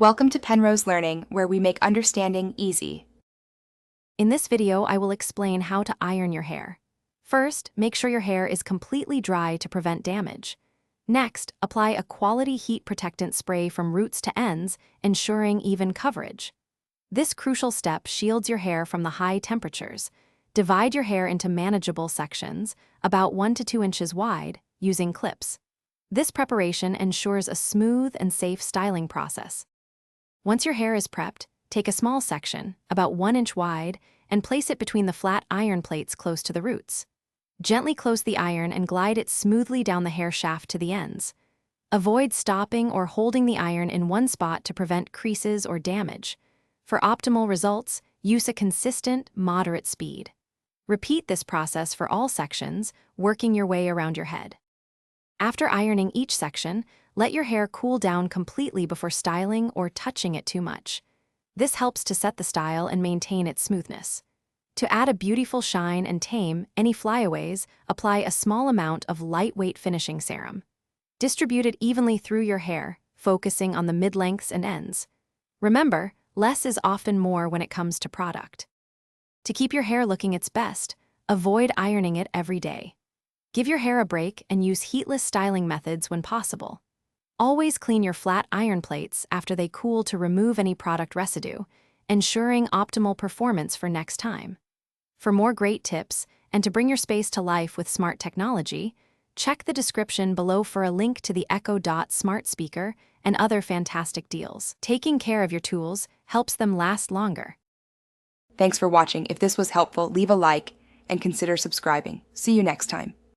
Welcome to Penrose Learning, where we make understanding easy. In this video, I will explain how to iron your hair. First, make sure your hair is completely dry to prevent damage. Next, apply a quality heat protectant spray from roots to ends, ensuring even coverage. This crucial step shields your hair from the high temperatures. Divide your hair into manageable sections, about 1 to 2 inches wide, using clips. This preparation ensures a smooth and safe styling process. Once your hair is prepped, take a small section, about 1 inch wide, and place it between the flat iron plates close to the roots. Gently close the iron and glide it smoothly down the hair shaft to the ends. Avoid stopping or holding the iron in one spot to prevent creases or damage. For optimal results, use a consistent, moderate speed. Repeat this process for all sections, working your way around your head. After ironing each section, let your hair cool down completely before styling or touching it too much. This helps to set the style and maintain its smoothness. To add a beautiful shine and tame any flyaways, apply a small amount of lightweight finishing serum. Distribute it evenly through your hair, focusing on the mid-lengths and ends. Remember, less is often more when it comes to product. To keep your hair looking its best, avoid ironing it every day. Give your hair a break and use heatless styling methods when possible. Always clean your flat iron plates after they cool to remove any product residue, ensuring optimal performance for next time. For more great tips and to bring your space to life with smart technology, check the description below for a link to the Echo Dot smart speaker and other fantastic deals. Taking care of your tools helps them last longer. Thanks for watching. If this was helpful, leave a like and consider subscribing. See you next time.